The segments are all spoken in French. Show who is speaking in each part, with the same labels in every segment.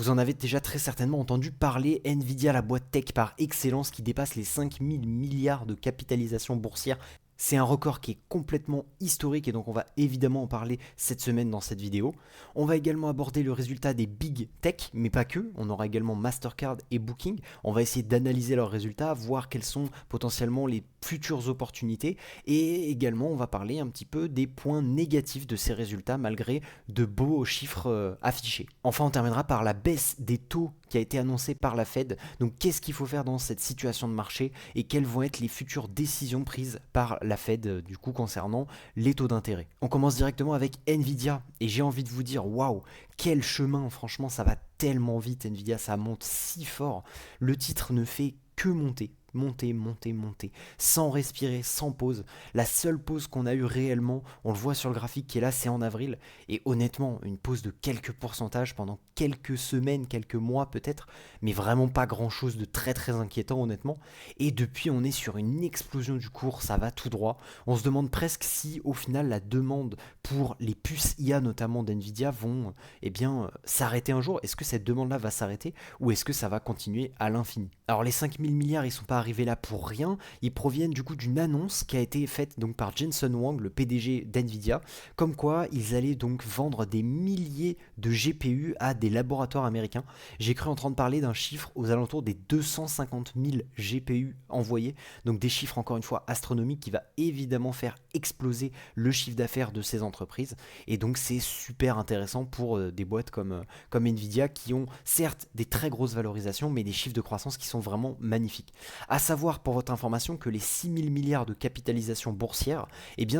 Speaker 1: Vous en avez déjà très certainement entendu parler, Nvidia, la boîte tech par excellence qui dépasse les 5000 milliards de capitalisation boursière. C'est un record qui est complètement historique et donc on va évidemment en parler cette semaine dans cette vidéo. On va également aborder le résultat des big tech, mais pas que. On aura également Mastercard et Booking. On va essayer d'analyser leurs résultats, voir quelles sont potentiellement les futures opportunités et également on va parler un petit peu des points négatifs de ces résultats malgré de beaux chiffres affichés. Enfin, on terminera par la baisse des taux qui a été annoncée par la Fed. Donc qu'est-ce qu'il faut faire dans cette situation de marché et quelles vont être les futures décisions prises par la Fed du coup concernant les taux d'intérêt. On commence directement avec Nvidia et j'ai envie de vous dire waouh, quel chemin, franchement ça va tellement vite Nvidia, ça monte si fort. Le titre ne fait que monter. Monter, sans respirer, sans pause. La seule pause qu'on a eue réellement, on le voit sur le graphique qui est là, c'est en avril. Et honnêtement, une pause de quelques pourcentages pendant quelques semaines, quelques mois peut-être, mais vraiment pas grand-chose de très très inquiétant honnêtement. Et depuis, on est sur une explosion du cours, ça va tout droit. On se demande presque si au final la demande pour les puces IA notamment d'NVIDIA vont s'arrêter un jour. Est-ce que cette demande-là va s'arrêter ou est-ce que ça va continuer à l'infini? Alors les 5000 milliards, ils sont pas arrivés là pour rien, ils proviennent du coup d'une annonce qui a été faite donc par Jensen Huang, le PDG d'NVIDIA, comme quoi ils allaient donc vendre des milliers de GPU à des laboratoires américains. J'ai cru entendre parler d'un chiffre aux alentours des 250 000 GPU envoyés, donc des chiffres encore une fois astronomiques qui va évidemment faire exploser le chiffre d'affaires de ces entreprises, et donc c'est super intéressant pour des boîtes comme Nvidia qui ont certes des très grosses valorisations mais des chiffres de croissance qui sont vraiment magnifiques. À savoir pour votre information que les 6000 milliards de capitalisation boursière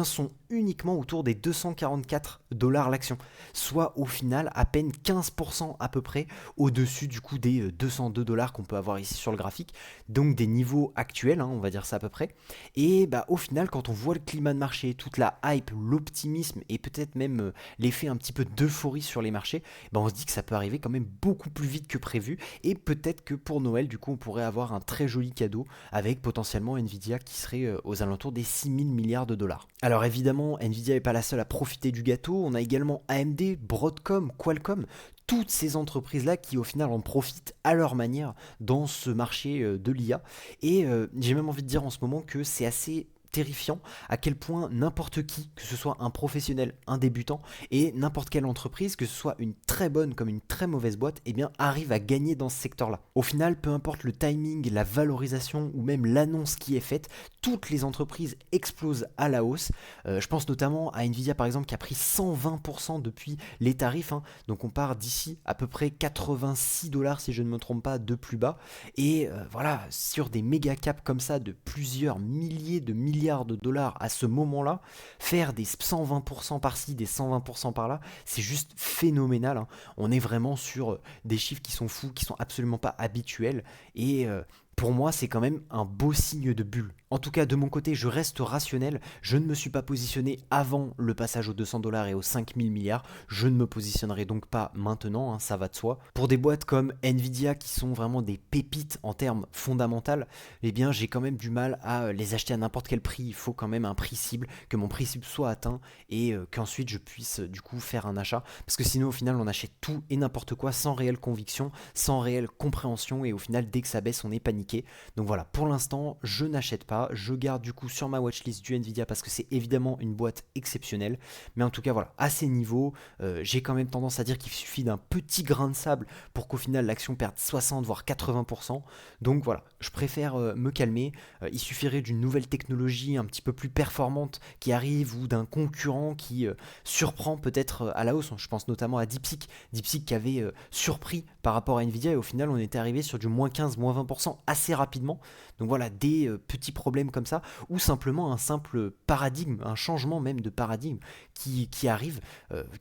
Speaker 1: sont uniquement autour des 244 dollars l'action, soit au final à peine 15% à peu près au-dessus du coup des 202 dollars qu'on peut avoir ici sur le graphique, donc des niveaux actuels, on va dire ça à peu près. Et au final, quand on voit le climat de marché, toute la hype, l'optimisme et peut-être même l'effet un petit peu d'euphorie sur les marchés, on se dit que ça peut arriver quand même beaucoup plus vite que prévu et peut-être que pour Noël, du coup, on pourrait avoir un très joli cadeau avec potentiellement Nvidia qui serait aux alentours des 6000 milliards de dollars. Alors évidemment, Nvidia n'est pas la seule à profiter du gâteau, on a également AMD, Broadcom, Qualcomm, toutes ces entreprises-là qui au final en profitent à leur manière dans ce marché de l'IA. Et j'ai même envie de dire en ce moment que c'est assez terrifiant à quel point n'importe qui, que ce soit un professionnel, un débutant et n'importe quelle entreprise, que ce soit une très bonne comme une très mauvaise boîte, arrive à gagner dans ce secteur-là. Au final, peu importe le timing, la valorisation ou même l'annonce qui est faite, toutes les entreprises explosent à la hausse. Je pense notamment à Nvidia par exemple qui a pris 120% depuis les tarifs, donc on part d'ici à peu près 86 dollars si je ne me trompe pas de plus bas. Et voilà, sur des méga caps comme ça de plusieurs milliers de milliards de dollars à ce moment-là, faire des 120% par-ci, des 120% par-là, c'est juste phénoménal. On est vraiment sur des chiffres qui sont fous, qui sont absolument pas habituels et pour moi, c'est quand même un beau signe de bulle. En tout cas, de mon côté, je reste rationnel. Je ne me suis pas positionné avant le passage aux 200 dollars et aux 5000 milliards. Je ne me positionnerai donc pas maintenant, ça va de soi. Pour des boîtes comme Nvidia qui sont vraiment des pépites en termes fondamentaux, j'ai quand même du mal à les acheter à n'importe quel prix. Il faut quand même un prix cible, que mon prix cible soit atteint et qu'ensuite je puisse du coup faire un achat. Parce que sinon, au final, on achète tout et n'importe quoi sans réelle conviction, sans réelle compréhension et au final, dès que ça baisse, on est paniqué. Donc voilà, pour l'instant, je n'achète pas. Je garde du coup sur ma watchlist du Nvidia parce que c'est évidemment une boîte exceptionnelle. Mais en tout cas, voilà, à ces niveaux, j'ai quand même tendance à dire qu'il suffit d'un petit grain de sable pour qu'au final l'action perde 60 voire 80%. Donc voilà, je préfère me calmer. Il suffirait d'une nouvelle technologie un petit peu plus performante qui arrive ou d'un concurrent qui surprend peut-être à la hausse. Je pense notamment à DeepSeek. DeepSeek qui avait surpris par rapport à Nvidia et au final on était arrivé sur du moins 15, moins 20% assez rapidement. Donc voilà, des petits problèmes comme ça, ou simplement un simple paradigme, un changement même de paradigme qui arrive,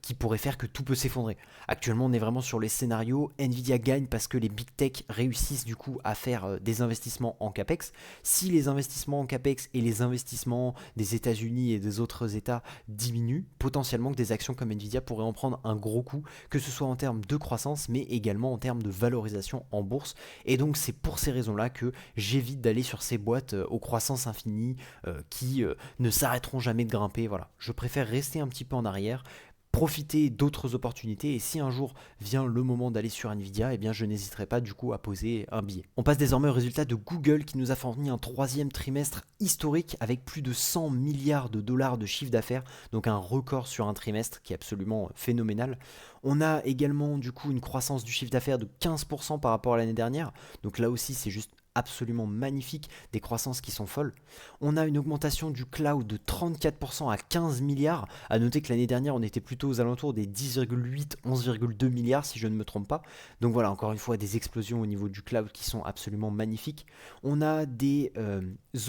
Speaker 1: qui pourrait faire que tout peut s'effondrer. Actuellement, on est vraiment sur les scénarios, Nvidia gagne parce que les big tech réussissent du coup à faire des investissements en capex. Si les investissements en capex et les investissements des États-Unis et des autres États diminuent, potentiellement que des actions comme Nvidia pourraient en prendre un gros coup, que ce soit en termes de croissance, mais également en termes de valorisation en bourse. Et donc c'est pour ces raisons-là que j'évite d'aller sur ces boîtes aux croissances infinies qui ne s'arrêteront jamais de grimper. Voilà, je préfère rester un petit peu en arrière profiter d'autres opportunités et si un jour vient le moment d'aller sur Nvidia, eh bien je n'hésiterai pas du coup à poser un billet. On passe désormais au résultat de Google qui nous a fourni un troisième trimestre historique avec plus de 100 milliards de dollars de chiffre d'affaires, donc un record sur un trimestre qui est absolument phénoménal. On a également du coup une croissance du chiffre d'affaires de 15% par rapport à l'année dernière, donc là aussi c'est juste absolument magnifique, des croissances qui sont folles. On a une augmentation du cloud de 34% à 15 milliards. À noter que l'année dernière, on était plutôt aux alentours des 10,8, 11,2 milliards si je ne me trompe pas. Donc voilà, encore une fois, des explosions au niveau du cloud qui sont absolument magnifiques. On a des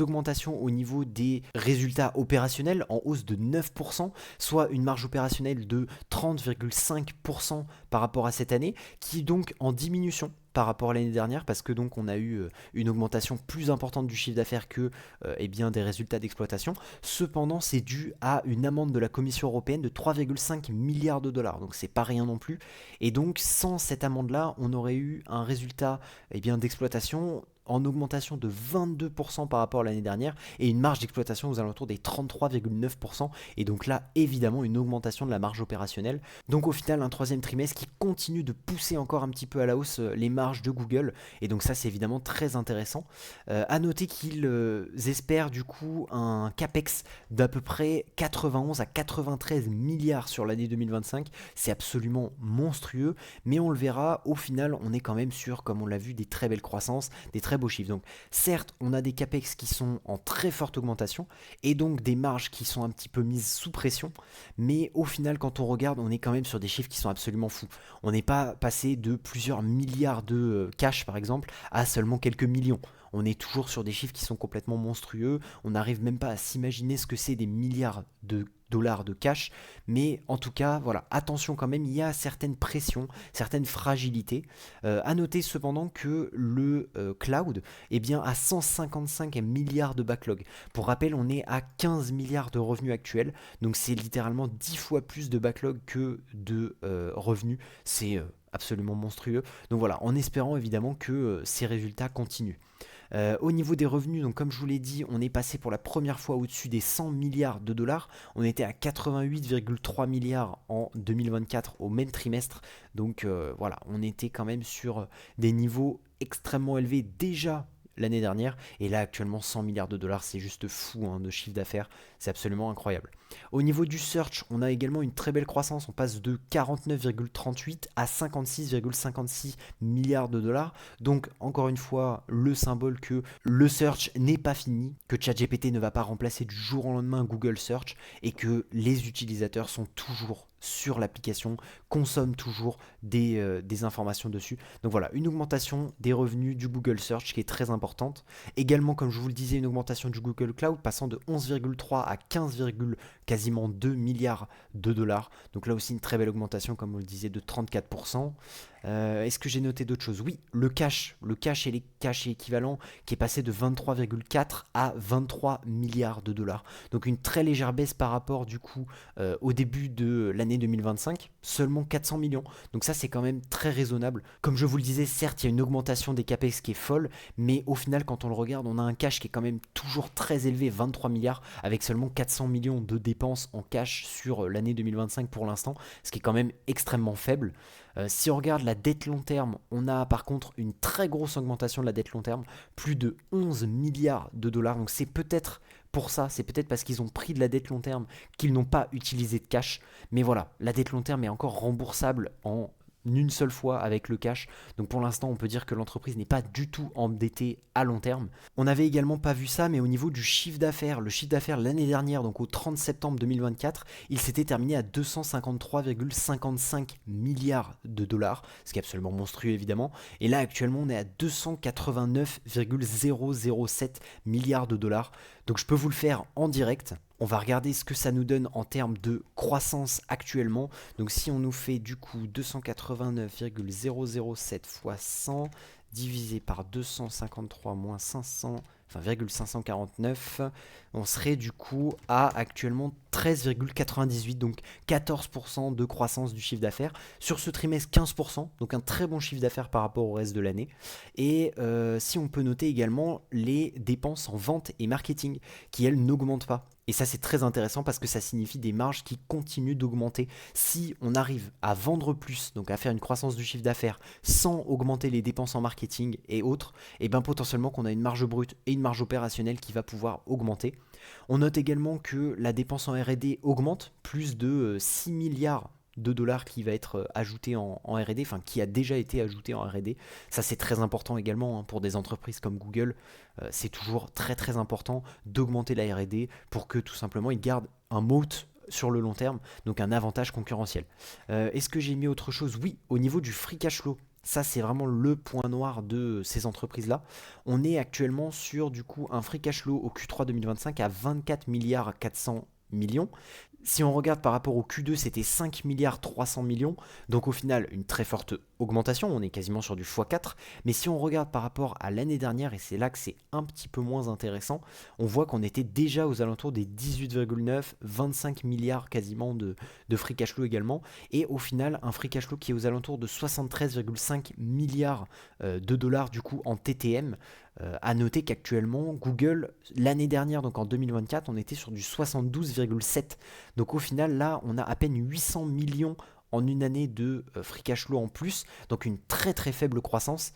Speaker 1: augmentations au niveau des résultats opérationnels en hausse de 9%, soit une marge opérationnelle de 30,5% par rapport à cette année, qui est donc en diminution par rapport à l'année dernière parce que donc on a eu une augmentation plus importante du chiffre d'affaires que eh bien, des résultats d'exploitation. Cependant, c'est dû à une amende de la Commission européenne de 3,5 milliards de dollars, donc c'est pas rien non plus. Et donc sans cette amende-là, on aurait eu un résultat eh bien, d'exploitation en augmentation de 22% par rapport à l'année dernière et une marge d'exploitation aux alentours des 33,9% et donc là évidemment une augmentation de la marge opérationnelle. Donc au final un troisième trimestre qui continue de pousser encore un petit peu à la hausse les marges de Google et donc ça c'est évidemment très intéressant. À noter qu'ils espèrent du coup un capex d'à peu près 91 à 93 milliards sur l'année 2025, c'est absolument monstrueux mais on le verra au final on est quand même sur comme on l'a vu des très belles croissances, des très beaux chiffres. Donc certes, on a des capex qui sont en très forte augmentation et donc des marges qui sont un petit peu mises sous pression, mais au final, quand on regarde, on est quand même sur des chiffres qui sont absolument fous. On n'est pas passé de plusieurs milliards de cash, par exemple, à seulement quelques millions. On est toujours sur des chiffres qui sont complètement monstrueux. On n'arrive même pas à s'imaginer ce que c'est des milliards de dollars de cash. Mais en tout cas, voilà, attention quand même, il y a certaines pressions, certaines fragilités. À noter cependant que le cloud eh bien, a 155 milliards de backlog. Pour rappel, on est à 15 milliards de revenus actuels. Donc c'est littéralement 10 fois plus de backlog que de revenus. C'est absolument monstrueux. Donc voilà, en espérant évidemment que ces résultats continuent. Au niveau des revenus, donc comme je vous l'ai dit, on est passé pour la première fois au-dessus des 100 milliards de dollars. On était à 88,3 milliards en 2024 au même trimestre. Donc voilà, on était quand même sur des niveaux extrêmement élevés déjà l'année dernière. Et là actuellement 100 milliards de dollars, c'est juste fou hein, de chiffre d'affaires. C'est absolument incroyable. Au niveau du search, on a également une très belle croissance. On passe de 49,38 à 56,56 milliards de dollars. Donc encore une fois, le symbole que le search n'est pas fini, que ChatGPT ne va pas remplacer du jour au lendemain Google Search et que les utilisateurs sont toujours sur l'application, consomment toujours des informations dessus. Donc voilà, une augmentation des revenus du Google Search qui est très importante. Également, comme je vous le disais, une augmentation du Google Cloud passant de 11,3 à 15, quasiment 2 milliards de dollars. Donc là aussi une très belle augmentation, comme on le disait, de 34%. Est-ce que j'ai noté d'autres choses? Oui, le cash et les cash équivalents qui est passé de 23,4 à 23 milliards de dollars. Donc une très légère baisse par rapport du coup au début de l'année 2025, seulement 400 millions. Donc ça c'est quand même très raisonnable. Comme je vous le disais, certes il y a une augmentation des capex qui est folle, mais au final quand on le regarde, on a un cash qui est quand même toujours très élevé, 23 milliards, avec seulement 400 millions de dépenses en cash sur l'année 2025 pour l'instant, ce qui est quand même extrêmement faible. Si on regarde la dette long terme, on a par contre une très grosse augmentation de la dette long terme, plus de 11 milliards de dollars. Donc c'est peut-être pour ça, c'est peut-être parce qu'ils ont pris de la dette long terme qu'ils n'ont pas utilisé de cash. Mais voilà, la dette long terme est encore remboursable en une seule fois avec le cash. Donc pour l'instant, on peut dire que l'entreprise n'est pas du tout endettée à long terme. On n'avait également pas vu ça, mais au niveau du chiffre d'affaires, le chiffre d'affaires l'année dernière, donc au 30 septembre 2024, il s'était terminé à 253,55 milliards de dollars, ce qui est absolument monstrueux évidemment. Et là actuellement, on est à 289,007 milliards de dollars. Donc je peux vous le faire en direct. On va regarder ce que ça nous donne en termes de croissance actuellement. Donc si on nous fait du coup 289,007 fois 100 divisé par 253 moins 500, enfin 549, on serait du coup à actuellement 13,98, donc 14% de croissance du chiffre d'affaires. Sur ce trimestre, 15%, donc un très bon chiffre d'affaires par rapport au reste de l'année. Et si on peut noter également les dépenses en vente et marketing, qui elles n'augmentent pas. Et ça, c'est très intéressant parce que ça signifie des marges qui continuent d'augmenter. Si on arrive à vendre plus, donc à faire une croissance du chiffre d'affaires sans augmenter les dépenses en marketing et autres, et bien potentiellement qu'on a une marge brute et une marge opérationnelle qui va pouvoir augmenter. On note également que la dépense en R&D augmente, plus de 6 milliards de dollars qui va être ajouté en R&D, enfin qui a déjà été ajouté en R&D. Ça c'est très important également hein, pour des entreprises comme Google. C'est toujours très très important d'augmenter la R&D pour que tout simplement ils gardent un moat sur le long terme, donc un avantage concurrentiel. Est-ce que j'ai mis autre chose? Oui, au niveau du free cash flow. Ça, c'est vraiment le point noir de ces entreprises-là. On est actuellement sur du coup un free cash flow au Q3 2025 à 24 milliards 400 millions. Si on regarde par rapport au Q2, c'était 5 milliards 300 millions. Donc au final, une très forte augmentation. On est quasiment sur du x4. Mais si on regarde par rapport à l'année dernière, et c'est là que c'est un petit peu moins intéressant, on voit qu'on était déjà aux alentours des 18,9, 25 milliards quasiment de free cash flow également. Et au final, un free cash flow qui est aux alentours de 73,5 milliards de dollars du coup en TTM. À noter qu'actuellement, Google, l'année dernière, donc en 2024, on était sur du 72,7. Donc au final, là, on a à peine 800 millions en une année de free cash flow en plus, donc une très très faible croissance.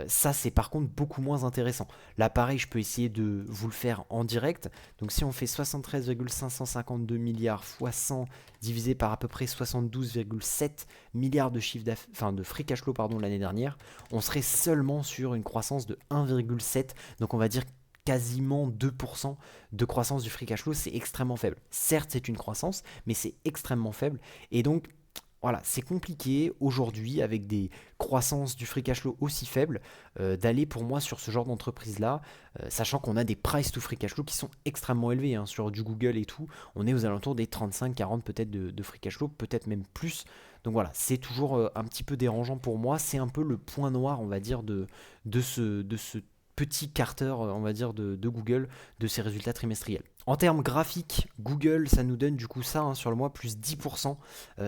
Speaker 1: Ça, c'est par contre beaucoup moins intéressant. Là, pareil, je peux essayer de vous le faire en direct. Donc si on fait 73,552 milliards fois 100 divisé par à peu près 72,7 milliards de chiffre enfin de free cash flow pardon l'année dernière, on serait seulement sur une croissance de 1,7. Donc on va dire quasiment 2% de croissance du free cash flow, c'est extrêmement faible. Certes, c'est une croissance, mais c'est extrêmement faible. Et donc, voilà, c'est compliqué aujourd'hui avec des croissances du free cash flow aussi faibles d'aller pour moi sur ce genre d'entreprise-là, sachant qu'on a des price to free cash flow qui sont extrêmement élevés hein, sur du Google et tout. On est aux alentours des 35-40 peut-être de free cash flow, peut-être même plus. Donc voilà, c'est toujours un petit peu dérangeant pour moi. C'est un peu le point noir, on va dire, de ce petit Carter, on va dire, de Google, de ses résultats trimestriels. En termes graphiques, Google, ça nous donne du coup ça hein, sur le mois plus 10%,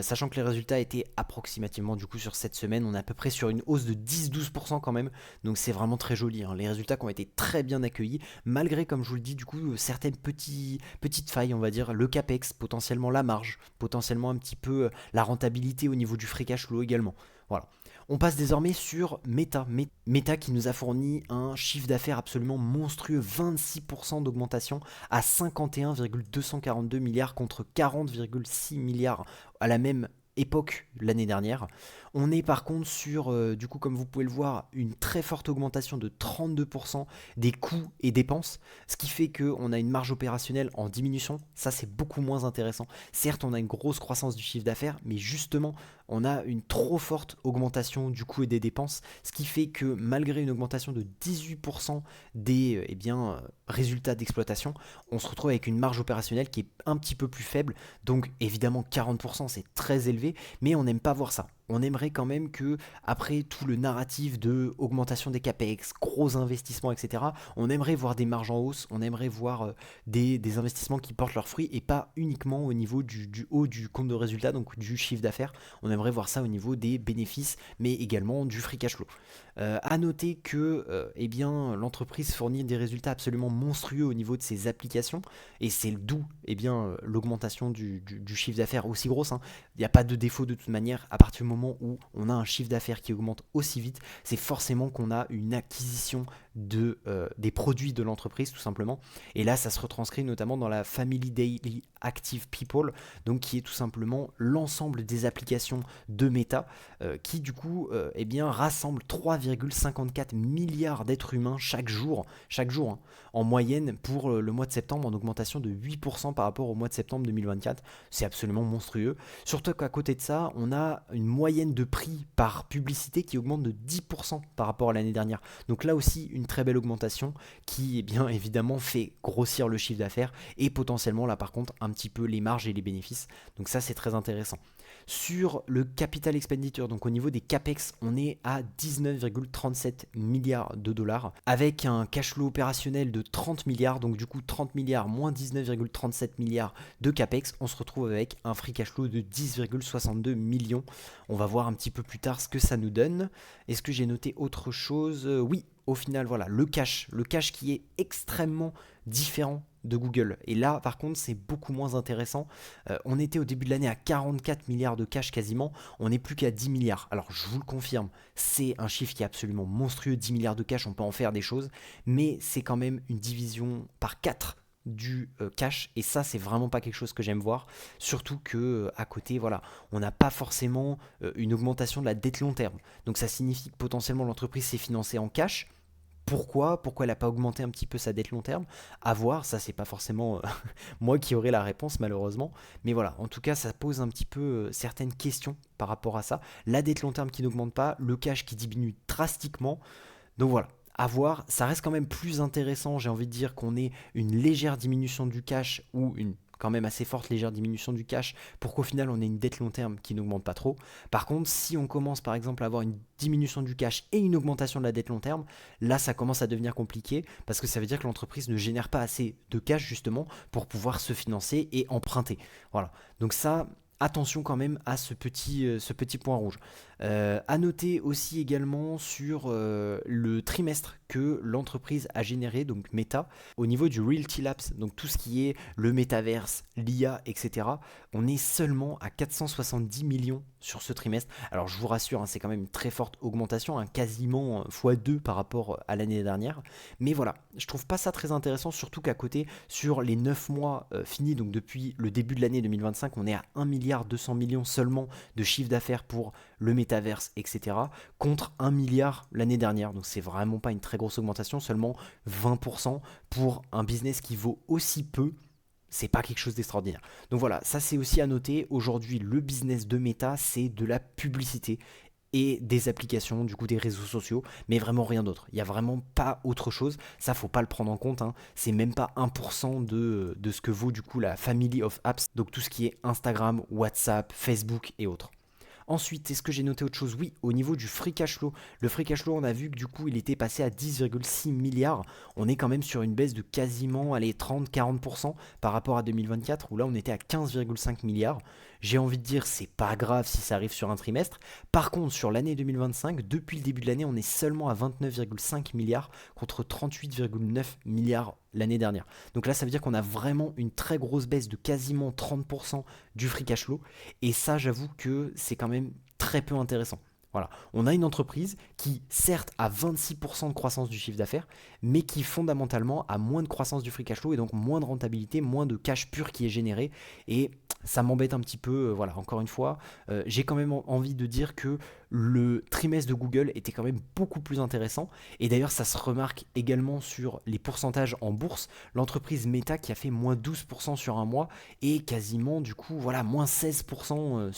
Speaker 1: sachant que les résultats étaient approximativement du coup sur cette semaine, on est à peu près sur une hausse de 10-12% quand même, donc c'est vraiment très joli. Hein. Les résultats qui ont été très bien accueillis, malgré, comme je vous le dis, du coup certaines petites failles, on va dire, le capex, potentiellement la marge, potentiellement un petit peu la rentabilité au niveau du free cash flow également. Voilà. On passe désormais sur Meta. Meta qui nous a fourni un chiffre d'affaires absolument monstrueux, 26% d'augmentation à 51,242 milliards contre 40,6 milliards à la même époque l'année dernière. On est par contre sur, du coup comme vous pouvez le voir, une très forte augmentation de 32% des coûts et dépenses, ce qui fait qu'on a une marge opérationnelle en diminution, ça c'est beaucoup moins intéressant. Certes on a une grosse croissance du chiffre d'affaires, mais justement on a une trop forte augmentation du coût et des dépenses, ce qui fait que malgré une augmentation de 18% des résultats d'exploitation, on se retrouve avec une marge opérationnelle qui est un petit peu plus faible, donc évidemment 40% c'est très élevé, mais on n'aime pas voir ça. On aimerait quand même que, après tout le narratif de augmentation des capex, gros investissements, etc., on aimerait voir des marges en hausse, on aimerait voir des investissements qui portent leurs fruits et pas uniquement au niveau du haut du compte de résultat, donc du chiffre d'affaires. On aimerait voir ça au niveau des bénéfices, mais également du free cash flow. À noter que eh bien, l'entreprise fournit des résultats absolument monstrueux au niveau de ses applications, et c'est d'où eh bien, l'augmentation du chiffre d'affaires aussi grosse. Hein. Il n'y a pas de défaut de toute manière, à partir du moment où on a un chiffre d'affaires qui augmente aussi vite, c'est forcément qu'on a une acquisition des produits de l'entreprise tout simplement. Et là, ça se retranscrit notamment dans la Family Daily Active People, donc qui est tout simplement l'ensemble des applications de Meta, qui du coup eh bien, rassemble 3,54 milliards d'êtres humains chaque jour hein, en moyenne pour le mois de septembre, en augmentation de 8% par rapport au mois de septembre 2024. C'est absolument monstrueux. Surtout qu'à côté de ça, on a une moyenne de prix par publicité qui augmente de 10% par rapport à l'année dernière. Donc là aussi, une très belle augmentation qui, eh bien évidemment, fait grossir le chiffre d'affaires et potentiellement, là par contre, un petit peu les marges et les bénéfices. Donc ça, c'est très intéressant. Sur le capital expenditure, donc au niveau des capex, on est à 19,37 milliards de dollars avec un cash flow opérationnel de 30 milliards, donc du coup 30 milliards moins 19,37 milliards de capex, on se retrouve avec un free cash flow de 10,62 millions. On va voir un petit peu plus tard ce que ça nous donne. Est-ce que j'ai noté autre chose? Oui, au final, voilà, le cash qui est extrêmement différent de Google. Et là, par contre, c'est beaucoup moins intéressant. On était au début de l'année à 44 milliards de cash quasiment, on n'est plus qu'à 10 milliards. Alors, je vous le confirme, c'est un chiffre qui est absolument monstrueux, 10 milliards de cash, on peut en faire des choses, mais c'est quand même une division par 4 du cash, et ça c'est vraiment pas quelque chose que j'aime voir, surtout que à côté, voilà, on n'a pas forcément une augmentation de la dette long terme, donc ça signifie que potentiellement l'entreprise s'est financée en cash. Pourquoi elle n'a pas augmenté un petit peu sa dette long terme? À voir, ça c'est pas forcément moi qui aurai la réponse malheureusement. Mais voilà, en tout cas ça pose un petit peu certaines questions par rapport à ça. La dette long terme qui n'augmente pas, le cash qui diminue drastiquement. Donc voilà, à voir, ça reste quand même plus intéressant, j'ai envie de dire qu'on ait une légère diminution du cash ou une quand même assez forte légère diminution du cash pour qu'au final on ait une dette long terme qui n'augmente pas trop. Par contre, si on commence par exemple à avoir une diminution du cash et une augmentation de la dette long terme, là ça commence à devenir compliqué parce que ça veut dire que l'entreprise ne génère pas assez de cash justement pour pouvoir se financer et emprunter. Voilà. Donc ça, attention quand même à ce petit point rouge. À noter aussi également sur le trimestre que l'entreprise a généré, donc Meta, au niveau du Realty Labs, donc tout ce qui est le métaverse, l'IA, etc. On est seulement à 470 millions sur ce trimestre. Alors je vous rassure, hein, c'est quand même une très forte augmentation, hein, quasiment x2 par rapport à l'année dernière. Mais voilà, je trouve pas ça très intéressant, surtout qu'à côté, sur les 9 mois finis, donc depuis le début de l'année 2025, on est à 1 milliard 200 millions seulement de chiffre d'affaires pour le métaverse, etc. contre 1 milliard l'année dernière. Donc c'est vraiment pas une très grosse augmentation, seulement 20% pour un business qui vaut aussi peu. C'est pas quelque chose d'extraordinaire. Donc voilà, ça c'est aussi à noter. Aujourd'hui, le business de Meta, c'est de la publicité et des applications, du coup des réseaux sociaux, mais vraiment rien d'autre. Il n'y a vraiment pas autre chose. Ça, faut pas le prendre en compte, hein. C'est même pas 1% de ce que vaut du coup la family of apps. Donc tout ce qui est Instagram, WhatsApp, Facebook et autres. Ensuite, est-ce que j'ai noté autre chose? Oui, au niveau du free cash flow. Le free cash flow, on a vu que du coup, il était passé à 10,6 milliards. On est quand même sur une baisse de quasiment allez, 30-40% par rapport à 2024, où là, on était à 15,5 milliards. J'ai envie de dire, c'est pas grave si ça arrive sur un trimestre. Par contre, sur l'année 2025, depuis le début de l'année, on est seulement à 29,5 milliards contre 38,9 milliards l'année dernière. Donc là, ça veut dire qu'on a vraiment une très grosse baisse de quasiment 30% du free cash flow. Et ça, j'avoue que c'est quand même très peu intéressant. Voilà. On a une entreprise qui, certes, a 26% de croissance du chiffre d'affaires, mais qui fondamentalement a moins de croissance du free cash flow et donc moins de rentabilité, moins de cash pur qui est généré. Et ça m'embête un petit peu. Voilà, encore une fois, j'ai quand même envie de dire que le trimestre de Google était quand même beaucoup plus intéressant. Et d'ailleurs, ça se remarque également sur les pourcentages en bourse. L'entreprise Meta qui a fait moins 12% sur un mois et quasiment, du coup, voilà, moins 16%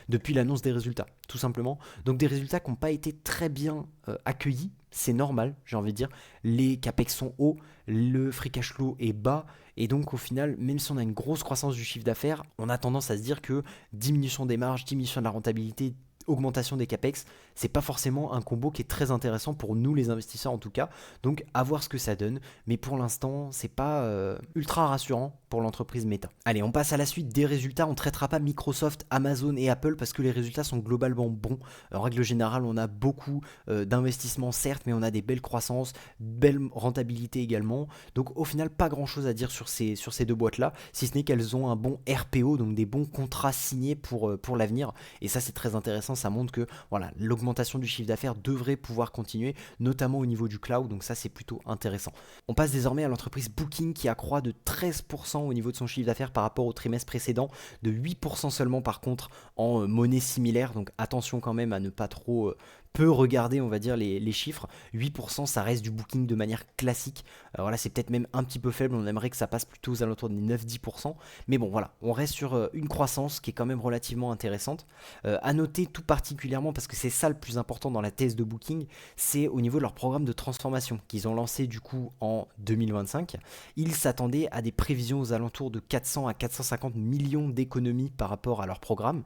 Speaker 1: depuis l'annonce des résultats, tout simplement. Donc des résultats qui n'ont pas été très bien accueillis. C'est normal, j'ai envie de dire. Les capex sont hauts, le free cash flow est bas. Et donc au final, même si on a une grosse croissance du chiffre d'affaires, on a tendance à se dire que diminution des marges, diminution de la rentabilité, augmentation des capex, c'est pas forcément un combo qui est très intéressant pour nous les investisseurs en tout cas. Donc à voir ce que ça donne, mais pour l'instant c'est pas ultra rassurant pour l'entreprise Meta. Allez, on passe à la suite des résultats. On traitera pas Microsoft, Amazon et Apple parce que les résultats sont globalement bons. En règle générale, on a beaucoup d'investissements certes, mais on a des belles croissances, belle rentabilité également. Donc au final, pas grand chose à dire sur ces deux boîtes là, si ce n'est qu'elles ont un bon RPO, donc des bons contrats signés pour l'avenir. Et ça c'est très intéressant, ça montre que voilà, l'augmentation du chiffre d'affaires devrait pouvoir continuer, notamment au niveau du cloud, donc ça c'est plutôt intéressant. On passe désormais à l'entreprise Booking qui accroît de 13% au niveau de son chiffre d'affaires par rapport au trimestre précédent, de 8% seulement par contre en monnaie similaire, donc attention quand même à ne pas trop peu regarder on va dire les chiffres. 8% ça reste du booking de manière classique, voilà, c'est peut-être même un petit peu faible, on aimerait que ça passe plutôt aux alentours des 9-10%, mais bon voilà, on reste sur une croissance qui est quand même relativement intéressante. À noter tout particulièrement, parce que c'est ça le plus important dans la thèse de Booking, c'est au niveau de leur programme de transformation qu'ils ont lancé du coup en 2025. Ils s'attendaient à des prévisions aux alentours de 400 à 450 millions d'économies par rapport à leur programme,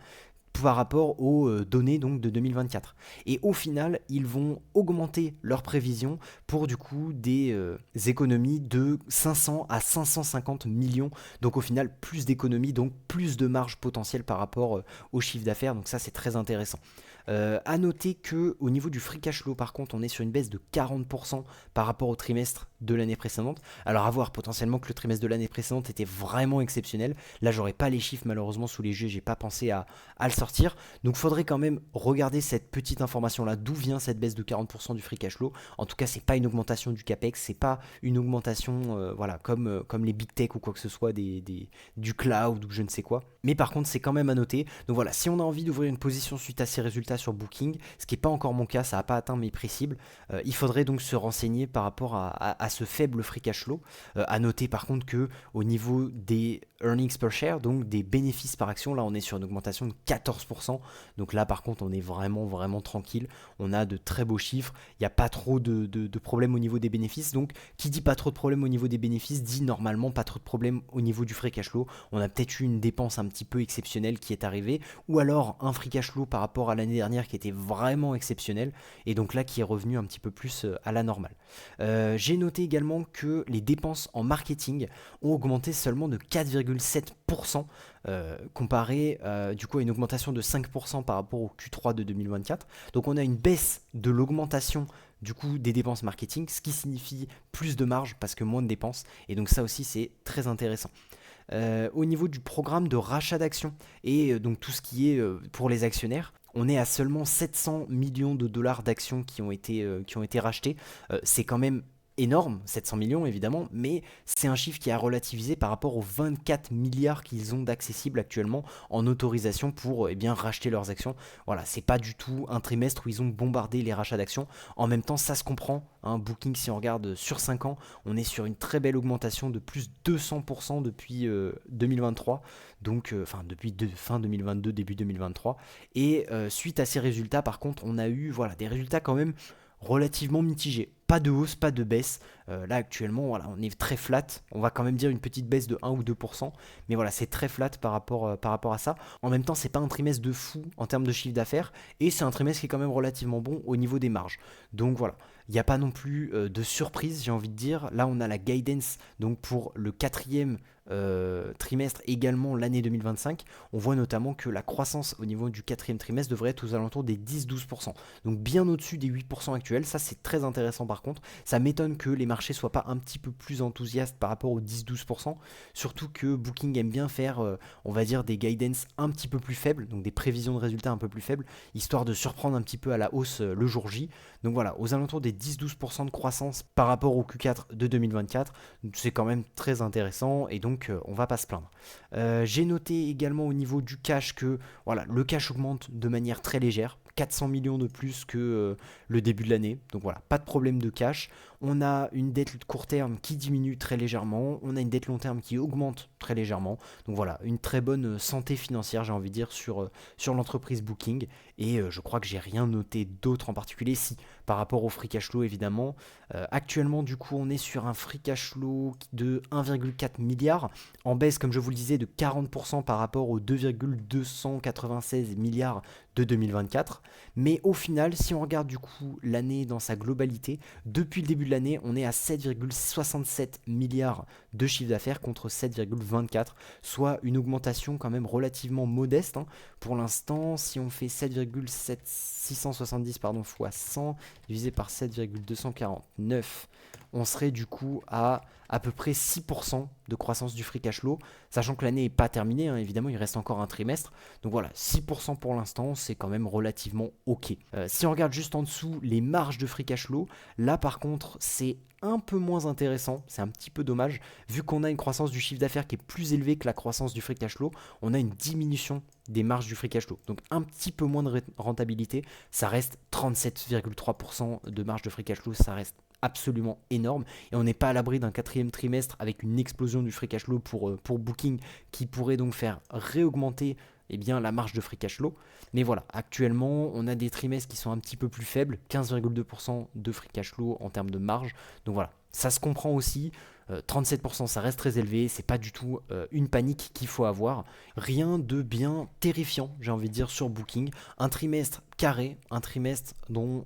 Speaker 1: par rapport aux données donc de 2024. Et au final, ils vont augmenter leurs prévisions pour du coup des économies de 500 à 550 millions. Donc au final, plus d'économies, donc plus de marge potentielle par rapport au chiffre d'affaires. Donc ça, c'est très intéressant. À noter que au niveau du free cash flow, par contre, on est sur une baisse de 40% par rapport au trimestre de l'année précédente. Alors à voir, potentiellement que le trimestre de l'année précédente était vraiment exceptionnel. Là, j'aurais pas les chiffres malheureusement sous les yeux, j'ai pas pensé à le sortir. Donc faudrait quand même regarder cette petite information là, d'où vient cette baisse de 40% du free cash flow. En tout cas, c'est pas une augmentation du capex, c'est pas une augmentation voilà, comme les big tech ou quoi que ce soit du cloud ou je ne sais quoi. Mais par contre, c'est quand même à noter. Donc voilà, si on a envie d'ouvrir une position suite à ces résultats sur Booking, ce qui n'est pas encore mon cas, ça n'a pas atteint mes prix cibles, il faudrait donc se renseigner par rapport à ce faible free cash flow. À noter par contre que au niveau des earnings per share, donc des bénéfices par action, là on est sur une augmentation de 14%. Donc là par contre on est vraiment tranquille. On a de très beaux chiffres. Il n'y a pas trop de problèmes au niveau des bénéfices. Donc qui dit pas trop de problèmes au niveau des bénéfices dit normalement pas trop de problèmes au niveau du free cash flow. On a peut-être eu une dépense un petit peu exceptionnelle qui est arrivée, ou alors un free cash flow par rapport à l'année dernière qui était vraiment exceptionnel, et donc là qui est revenu un petit peu plus à la normale. J'ai noté également que les dépenses en marketing ont augmenté seulement de 4,7%, comparé du coup à une augmentation de 5% par rapport au Q3 de 2024. Donc on a une baisse de l'augmentation du coup des dépenses marketing, ce qui signifie plus de marge parce que moins de dépenses, et donc ça aussi c'est très intéressant. Au niveau du programme de rachat d'actions et donc tout ce qui est pour les actionnaires, on est à seulement 700 millions de dollars d'actions qui ont été rachetées. C'est quand même énorme, 700 millions évidemment, mais c'est un chiffre qui a relativisé par rapport aux 24 milliards qu'ils ont d'accessibles actuellement en autorisation pour bien racheter leurs actions. Voilà, c'est pas du tout un trimestre où ils ont bombardé les rachats d'actions. En même temps, ça se comprend. Booking, si on regarde sur 5 ans, on est sur une très belle augmentation de plus de 200% depuis 2023, donc depuis fin 2022, début 2023. Et suite à ces résultats, par contre, on a eu des résultats quand même relativement mitigé. Pas de hausse, pas de baisse. Là actuellement, voilà, on est très flat. On va quand même dire une petite baisse de 1 ou 2%. Mais voilà, c'est très flat par rapport à ça. En même temps, c'est pas un trimestre de fou en termes de chiffre d'affaires. Et c'est un trimestre qui est quand même relativement bon au niveau des marges. Donc voilà, il n'y a pas non plus de surprise, j'ai envie de dire. Là, on a la guidance donc pour le quatrième trimestre, également l'année 2025. On voit notamment que la croissance au niveau du quatrième trimestre devrait être aux alentours des 10-12%. Donc bien au-dessus des 8% actuels. Ça, c'est très intéressant par contre. Ça m'étonne que les marchés soient pas un petit peu plus enthousiastes par rapport aux 10-12%. Surtout que Booking aime bien faire, on va dire, des guidance un petit peu plus faibles, donc des prévisions de résultats un peu plus faibles, histoire de surprendre un petit peu à la hausse le jour J. Donc voilà, aux alentours des 10-12% de croissance par rapport au Q4 de 2024. C'est quand même très intéressant et donc on va pas se plaindre. J'ai noté également au niveau du cash que voilà, le cash augmente de manière très légère. 400 millions de plus que le début de l'année. Donc voilà, pas de problème de cash. On a une dette court terme qui diminue très légèrement. On a une dette long terme qui augmente très légèrement. Donc voilà, une très bonne santé financière, j'ai envie de dire, sur l'entreprise Booking. Et je crois que j'ai rien noté d'autre en particulier. Si, par rapport au free cash flow, évidemment. Actuellement, du coup, on est sur un free cash flow de 1,4 milliard, en baisse, comme je vous le disais, de 40% par rapport aux 2,296 milliards de 2024. Mais au final, si on regarde du coup l'année dans sa globalité, depuis le début de l'année, on est à 7,67 milliards de chiffre d'affaires contre 7,24, soit une augmentation quand même relativement modeste. Pour l'instant, si on fait 7,670 fois 100 divisé par 7,249, on serait du coup à peu près 6% de croissance du free cash flow, sachant que l'année n'est pas terminée, évidemment il reste encore un trimestre, donc voilà, 6% pour l'instant, c'est quand même relativement ok. Si on regarde juste en dessous les marges de free cash flow, là par contre c'est un peu moins intéressant, c'est un petit peu dommage, vu qu'on a une croissance du chiffre d'affaires qui est plus élevée que la croissance du free cash flow, on a une diminution des marges du free cash flow, donc un petit peu moins de rentabilité, ça reste 37,3% de marge de free cash flow, ça reste absolument énorme, et on n'est pas à l'abri d'un quatrième trimestre avec une explosion du free cash flow pour Booking qui pourrait donc faire réaugmenter la marge de free cash flow. Mais voilà, actuellement on a des trimestres qui sont un petit peu plus faibles, 15,2% de free cash flow en termes de marge, donc voilà, ça se comprend aussi. 37%, ça reste très élevé, c'est pas du tout une panique qu'il faut avoir. Rien de bien terrifiant, j'ai envie de dire, sur Booking. Un trimestre carré, un trimestre dont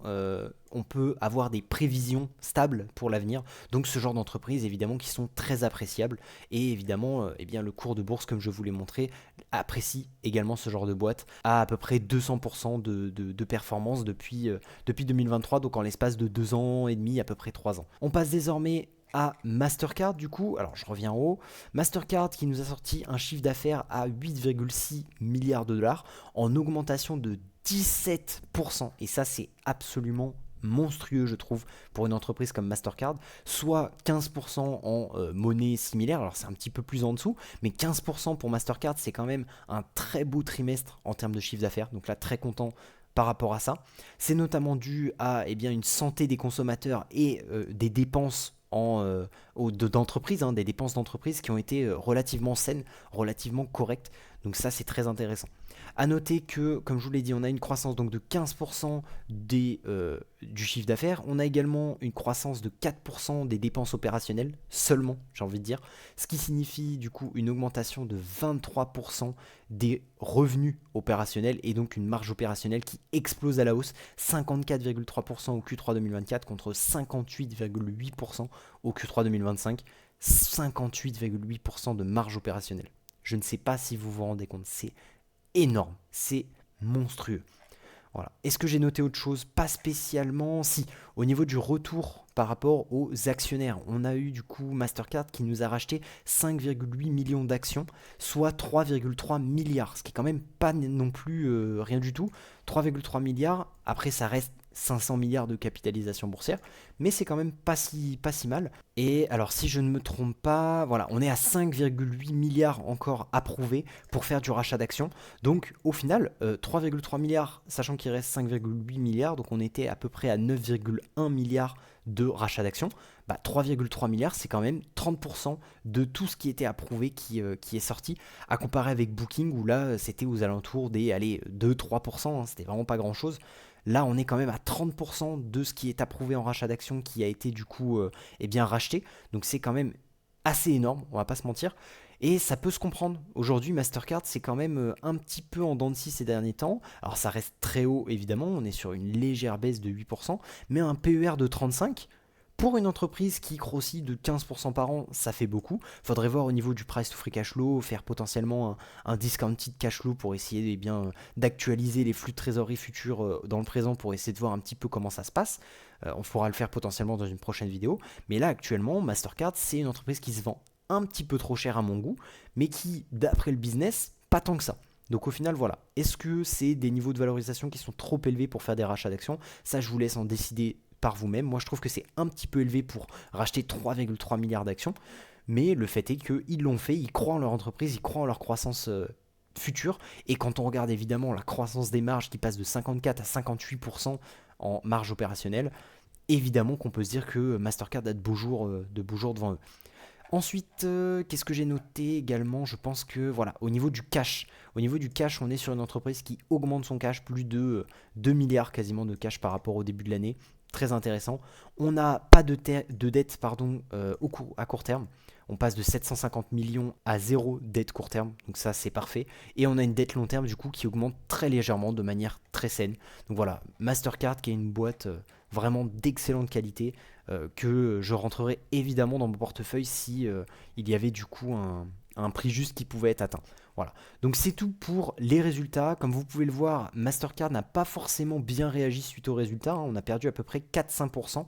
Speaker 1: on peut avoir des prévisions stables pour l'avenir. Donc ce genre d'entreprises, évidemment, qui sont très appréciables. Et évidemment, eh bien, le cours de bourse, comme je vous l'ai montré, apprécie également ce genre de boîte à peu près 200% de performance depuis 2023, donc en l'espace de 2 ans et demi, à peu près 3 ans. On passe désormais à Mastercard du coup, alors je reviens en haut, Mastercard qui nous a sorti un chiffre d'affaires à 8,6 milliards de dollars en augmentation de 17%, et ça c'est absolument monstrueux je trouve pour une entreprise comme Mastercard, soit 15% en monnaie similaire, alors c'est un petit peu plus en dessous, mais 15% pour Mastercard c'est quand même un très beau trimestre en termes de chiffre d'affaires, donc là très content par rapport à ça. C'est notamment dû à eh bien, une santé des consommateurs et des dépenses d'entreprise, des dépenses d'entreprise qui ont été relativement saines, relativement correctes. Donc ça c'est très intéressant. A noter que, comme je vous l'ai dit, on a une croissance donc de 15% du chiffre d'affaires. On a également une croissance de 4% des dépenses opérationnelles, seulement, j'ai envie de dire. Ce qui signifie du coup une augmentation de 23% des revenus opérationnels et donc une marge opérationnelle qui explose à la hausse. 54,3% au Q3 2024 contre 58,8% au Q3 2025. 58,8% de marge opérationnelle. Je ne sais pas si vous vous rendez compte, c'est énorme, c'est monstrueux. Voilà. Est-ce que j'ai noté autre chose? Pas spécialement. Si, au niveau du retour par rapport aux actionnaires, on a eu du coup Mastercard qui nous a racheté 5,8 millions d'actions, soit 3,3 milliards, ce qui est quand même pas non plus rien du tout. 3,3 milliards, après ça reste 500 milliards de capitalisation boursière, mais c'est quand même pas si mal. Et alors si je ne me trompe pas, voilà, on est à 5,8 milliards encore approuvés pour faire du rachat d'actions. Donc au final, 3,3 milliards, sachant qu'il reste 5,8 milliards, donc on était à peu près à 9,1 milliards de rachat d'actions. 3,3 milliards, c'est quand même 30% de tout ce qui était approuvé qui est sorti, à comparer avec Booking, où là, c'était aux alentours des 2-3%, c'était vraiment pas grand-chose. Là, on est quand même à 30% de ce qui est approuvé en rachat d'actions qui a été du coup racheté. Donc c'est quand même assez énorme, on va pas se mentir. Et ça peut se comprendre. Aujourd'hui, Mastercard, c'est quand même un petit peu en dents de scie ces derniers temps. Alors ça reste très haut, évidemment, on est sur une légère baisse de 8%, mais un PER de 35%. Pour une entreprise qui grossit de 15% par an, ça fait beaucoup. Faudrait voir au niveau du price to free cash flow, faire potentiellement un discounted cash flow pour essayer d'actualiser les flux de trésorerie futurs dans le présent pour essayer de voir un petit peu comment ça se passe. On pourra le faire potentiellement dans une prochaine vidéo. Mais là, actuellement, Mastercard, c'est une entreprise qui se vend un petit peu trop cher à mon goût, mais qui, d'après le business, pas tant que ça. Donc au final, voilà. Est-ce que c'est des niveaux de valorisation qui sont trop élevés pour faire des rachats d'actions? Ça, je vous laisse en décider par vous-même. Moi, je trouve que c'est un petit peu élevé pour racheter 3,3 milliards d'actions. Mais le fait est qu'ils l'ont fait, ils croient en leur entreprise, ils croient en leur croissance future. Et quand on regarde évidemment la croissance des marges qui passe de 54 à 58% en marge opérationnelle, évidemment qu'on peut se dire que Mastercard a de beaux jours devant eux. Ensuite, qu'est-ce que j'ai noté également? Je pense que voilà, au niveau du cash, on est sur une entreprise qui augmente son cash, plus de 2 milliards quasiment de cash par rapport au début de l'année. Très intéressant. On n'a pas de dette à court terme. On passe de 750 millions à 0 dette court terme, donc ça c'est parfait. Et on a une dette long terme du coup qui augmente très légèrement de manière très saine. Donc voilà, Mastercard qui est une boîte vraiment d'excellente qualité que je rentrerai évidemment dans mon portefeuille si il y avait du coup un prix juste qui pouvait être atteint. Voilà. Donc c'est tout pour les résultats. Comme vous pouvez le voir, Mastercard n'a pas forcément bien réagi suite aux résultats. On a perdu à peu près 4-5%.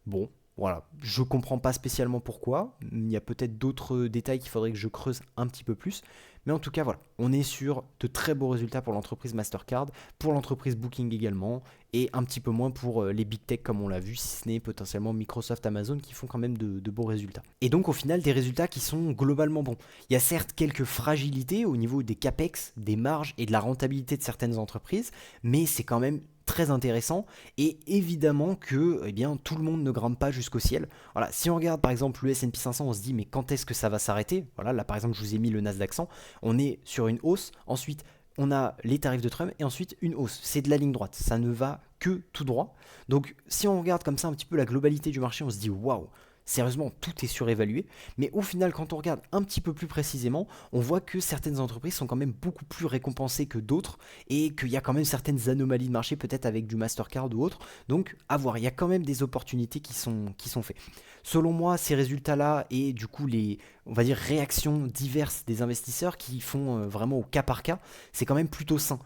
Speaker 1: Bon, voilà. Je comprends pas spécialement pourquoi. Il y a peut-être d'autres détails qu'il faudrait que je creuse un petit peu plus. Mais en tout cas, voilà. On est sur de très beaux résultats pour l'entreprise Mastercard, pour l'entreprise Booking également, et un petit peu moins pour les big tech comme on l'a vu, si ce n'est potentiellement Microsoft, Amazon qui font quand même de beaux résultats. Et donc au final, des résultats qui sont globalement bons. Il y a certes quelques fragilités au niveau des capex, des marges et de la rentabilité de certaines entreprises, mais c'est quand même très intéressant, et évidemment que tout le monde ne grimpe pas jusqu'au ciel. Voilà, si on regarde par exemple le S&P 500, on se dit mais quand est-ce que ça va s'arrêter? Voilà, là par exemple je vous ai mis le Nasdaq 100, on est sur une hausse, ensuite on a les tarifs de Trump et ensuite une hausse. C'est de la ligne droite, ça ne va que tout droit. Donc si on regarde comme ça un petit peu la globalité du marché, on se dit waouh, Sérieusement, tout est surévalué. Mais au final, quand on regarde un petit peu plus précisément, on voit que certaines entreprises sont quand même beaucoup plus récompensées que d'autres et qu'il y a quand même certaines anomalies de marché, peut-être avec du Mastercard ou autre. Donc, à voir, il y a quand même des opportunités qui sont faites. Selon moi, ces résultats-là et du coup les, on va dire, réactions diverses des investisseurs qui font vraiment au cas par cas, c'est quand même plutôt sain.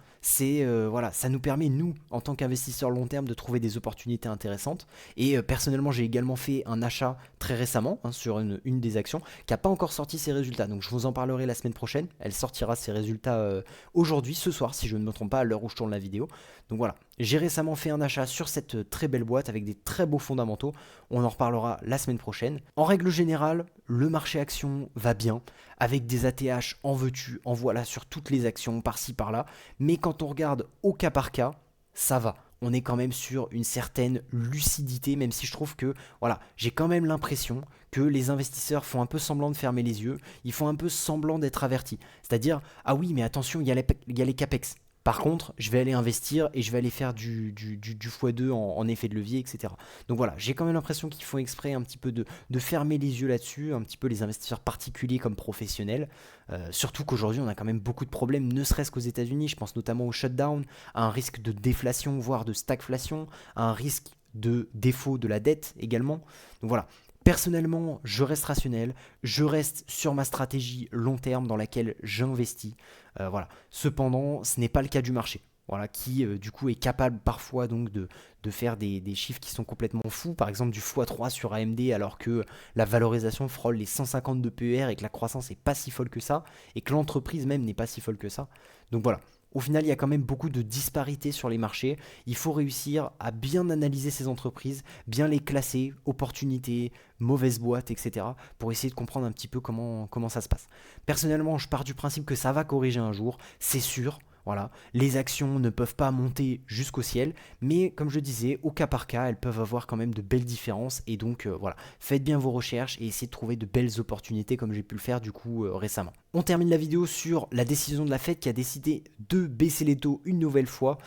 Speaker 1: Voilà, ça nous permet, nous, en tant qu'investisseurs long terme, de trouver des opportunités intéressantes. Et personnellement, j'ai également fait un achat très récemment sur une des actions qui n'a pas encore sorti ses résultats. Donc je vous en parlerai la semaine prochaine. Elle sortira ses résultats aujourd'hui, ce soir, si je ne me trompe pas, à l'heure où je tourne la vidéo. Donc voilà, j'ai récemment fait un achat sur cette très belle boîte avec des très beaux fondamentaux. On en reparlera la semaine prochaine. En règle générale, le marché action va bien, avec des ATH en veux-tu, en voilà sur toutes les actions, par-ci par-là. Mais quand on regarde au cas par cas, ça va. On est quand même sur une certaine lucidité, même si je trouve que, voilà, j'ai quand même l'impression que les investisseurs font un peu semblant de fermer les yeux, ils font un peu semblant d'être avertis. C'est-à-dire, ah oui, mais attention, il y a les CAPEX. Par contre, je vais aller investir et je vais aller faire du x2 en effet de levier, etc. Donc voilà, j'ai quand même l'impression qu'ils font exprès un petit peu de fermer les yeux là-dessus, un petit peu les investisseurs particuliers comme professionnels. Surtout qu'aujourd'hui, on a quand même beaucoup de problèmes, ne serait-ce qu'aux États-Unis. Je pense notamment au shutdown, à un risque de déflation, voire de stagflation, à un risque de défaut de la dette également. Donc voilà. Personnellement, je reste rationnel, je reste sur ma stratégie long terme dans laquelle j'investis. Voilà. Cependant, ce n'est pas le cas du marché. Voilà, qui du coup est capable parfois donc de faire des chiffres qui sont complètement fous, par exemple du x3 sur AMD alors que la valorisation frôle les 150 de PER et que la croissance n'est pas si folle que ça, et que l'entreprise même n'est pas si folle que ça. Donc voilà, au final il y a quand même beaucoup de disparités sur les marchés, il faut réussir à bien analyser ces entreprises, bien les classer, opportunités, mauvaises boîtes, etc., pour essayer de comprendre un petit peu comment ça se passe. Personnellement, je pars du principe que ça va corriger un jour, c'est sûr. Voilà, les actions ne peuvent pas monter jusqu'au ciel, mais comme je disais, au cas par cas, elles peuvent avoir quand même de belles différences. Et donc voilà, faites bien vos recherches et essayez de trouver de belles opportunités comme j'ai pu le faire du coup récemment. On termine la vidéo sur la décision de la Fed qui a décidé de baisser les taux une nouvelle fois,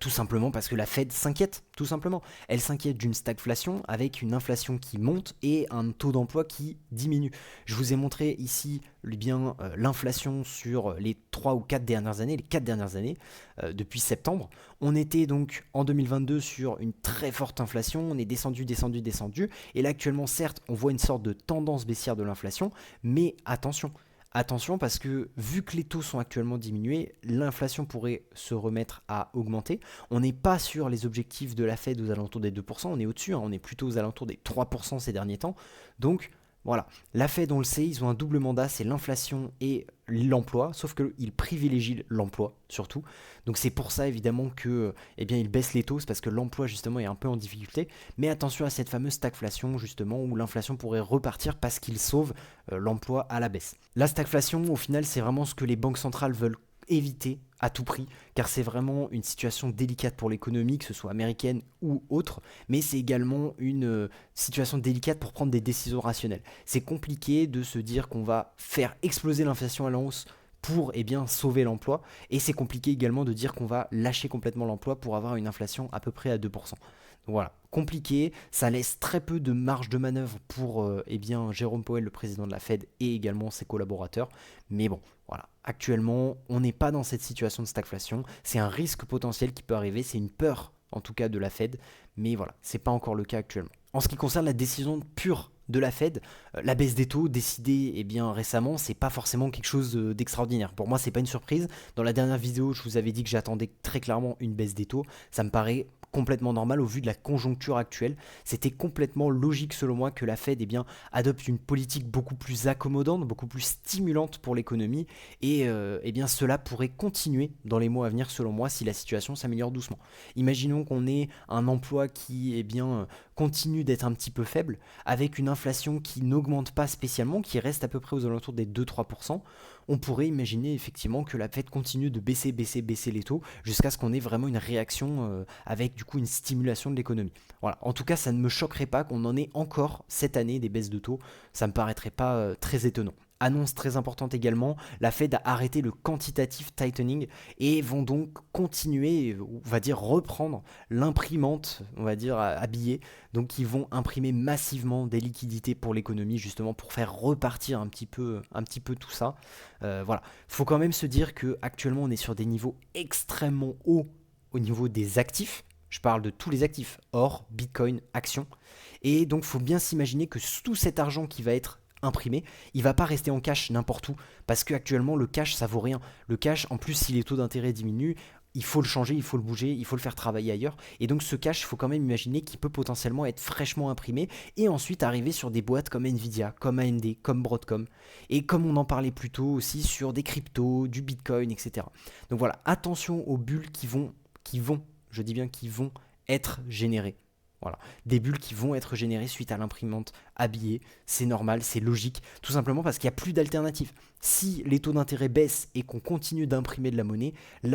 Speaker 1: tout simplement parce que la Fed s'inquiète, tout simplement. Elle s'inquiète d'une stagflation avec une inflation qui monte et un taux d'emploi qui diminue. Je vous ai montré ici l'inflation sur les 3 ou 4 dernières années, les 4 dernières années, depuis septembre. On était donc en 2022 sur une très forte inflation, on est descendu, et là actuellement certes on voit une sorte de tendance baissière de l'inflation, mais attention. Attention parce que vu que les taux sont actuellement diminués, l'inflation pourrait se remettre à augmenter. On n'est pas sur les objectifs de la Fed aux alentours des 2%, on est au-dessus, on est plutôt aux alentours des 3% ces derniers temps. Donc voilà, la Fed, on le sait, ils ont un double mandat, c'est l'inflation et l'emploi, sauf qu'ils privilégient l'emploi surtout. Donc c'est pour ça évidemment que, ils baissent les taux, c'est parce que l'emploi justement est un peu en difficulté. Mais attention à cette fameuse stagflation justement, où l'inflation pourrait repartir parce qu'ils sauvent l'emploi à la baisse. La stagflation, au final, c'est vraiment ce que les banques centrales veulent éviter à tout prix, car c'est vraiment une situation délicate pour l'économie, que ce soit américaine ou autre, mais c'est également une situation délicate pour prendre des décisions rationnelles. C'est compliqué de se dire qu'on va faire exploser l'inflation à la hausse pour sauver l'emploi, et c'est compliqué également de dire qu'on va lâcher complètement l'emploi pour avoir une inflation à peu près à 2%. Donc voilà, compliqué, ça laisse très peu de marge de manœuvre pour Jérôme Powell, le président de la Fed, et également ses collaborateurs, mais bon, voilà, actuellement, on n'est pas dans cette situation de stagflation. C'est un risque potentiel qui peut arriver. C'est une peur, en tout cas, de la Fed. Mais voilà, c'est pas encore le cas actuellement. En ce qui concerne la décision pure de la Fed, la baisse des taux décidée récemment, c'est pas forcément quelque chose d'extraordinaire. Pour moi, c'est pas une surprise. Dans la dernière vidéo, je vous avais dit que j'attendais très clairement une baisse des taux. Ça me paraît complètement normal au vu de la conjoncture actuelle. C'était complètement logique selon moi que la Fed adopte une politique beaucoup plus accommodante, beaucoup plus stimulante pour l'économie et cela pourrait continuer dans les mois à venir selon moi si la situation s'améliore doucement. Imaginons qu'on ait un emploi qui continue d'être un petit peu faible avec une inflation qui n'augmente pas spécialement, qui reste à peu près aux alentours des 2-3%. On pourrait imaginer effectivement que la Fed continue de baisser les taux jusqu'à ce qu'on ait vraiment une réaction avec du coup une stimulation de l'économie. Voilà. En tout cas, ça ne me choquerait pas qu'on en ait encore cette année des baisses de taux. Ça me paraîtrait pas très étonnant. Annonce très importante également, la Fed a arrêté le quantitative tightening et vont donc continuer, on va dire reprendre l'imprimante, on va dire à billets. Donc ils vont imprimer massivement des liquidités pour l'économie justement pour faire repartir un petit peu tout ça. Voilà, faut quand même se dire que actuellement on est sur des niveaux extrêmement hauts au niveau des actifs. Je parle de tous les actifs, or, bitcoin, actions. Et donc, il faut bien s'imaginer que tout cet argent qui va être imprimé, il va pas rester en cash n'importe où. Parce qu'actuellement, le cash, ça vaut rien. Le cash, en plus, si les taux d'intérêt diminuent, il faut le changer, il faut le bouger, il faut le faire travailler ailleurs. Et donc ce cash, il faut quand même imaginer qu'il peut potentiellement être fraîchement imprimé et ensuite arriver sur des boîtes comme Nvidia, comme AMD, comme Broadcom. Et comme on en parlait plus tôt aussi sur des cryptos, du Bitcoin, etc. Donc voilà, attention aux bulles je dis bien qui vont être générées. Voilà. Des bulles qui vont être générées suite à l'imprimante habillée, c'est normal, c'est logique, tout simplement parce qu'il n'y a plus d'alternative. Si les taux d'intérêt baissent et qu'on continue d'imprimer de la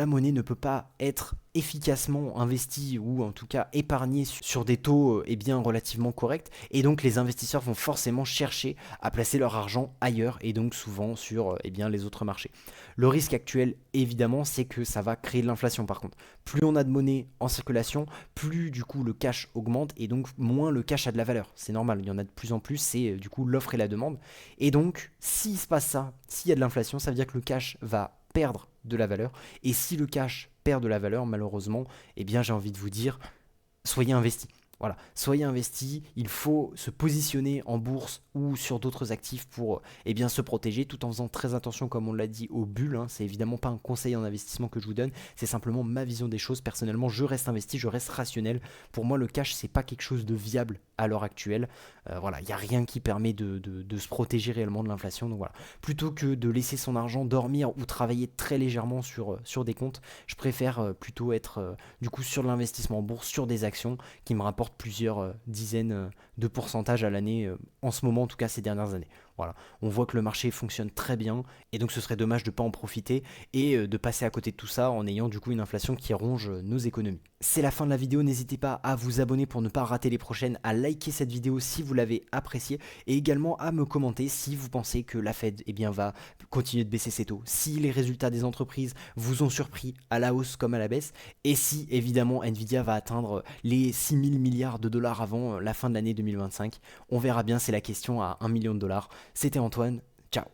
Speaker 1: monnaie ne peut pas être efficacement investie ou en tout cas épargnée sur des taux bien relativement corrects. Et donc les investisseurs vont forcément chercher à placer leur argent ailleurs et donc souvent sur bien, les autres marchés. Le risque actuel, évidemment, c'est que ça va créer de l'inflation par contre. Plus on a de monnaie en circulation, plus du coup le cash augmente et donc moins le cash a de la valeur. C'est normal, il y en a de plus en plus, c'est du coup l'offre et la demande. Et donc, s'il se passe ça, s'il y a de l'inflation, ça veut dire que le cash va perdre de la valeur. Et si le cash perd de la valeur, malheureusement, eh bien j'ai envie de vous dire, soyez investis. Voilà, soyez investis, il faut se positionner en bourse ou sur d'autres actifs pour bien, se protéger tout en faisant très attention, comme on l'a dit, aux bulles. Hein. C'est évidemment pas un conseil en investissement que je vous donne, c'est simplement ma vision des choses. Personnellement, je reste investi, je reste rationnel. Pour moi, le cash, c'est pas quelque chose de viable à l'heure actuelle. Voilà, il n'y a rien qui permet de se protéger réellement de l'inflation. Donc voilà, plutôt que de laisser son argent dormir ou travailler très légèrement sur des comptes, je préfère plutôt être du coup sur l'investissement en bourse, sur des actions qui me rapportent plusieurs dizaines de pourcentages à l'année, en ce moment en tout cas ces dernières années. Voilà, on voit que le marché fonctionne très bien et donc ce serait dommage de ne pas en profiter et de passer à côté de tout ça en ayant du coup une inflation qui ronge nos économies. C'est la fin de la vidéo, n'hésitez pas à vous abonner pour ne pas rater les prochaines, à liker cette vidéo si vous l'avez appréciée et également à me commenter si vous pensez que la Fed va continuer de baisser ses taux, si les résultats des entreprises vous ont surpris à la hausse comme à la baisse et si évidemment Nvidia va atteindre les 6 000 milliards de dollars avant la fin de l'année 2025. On verra bien, c'est la question à 1 million de dollars. C'était Antoine, ciao.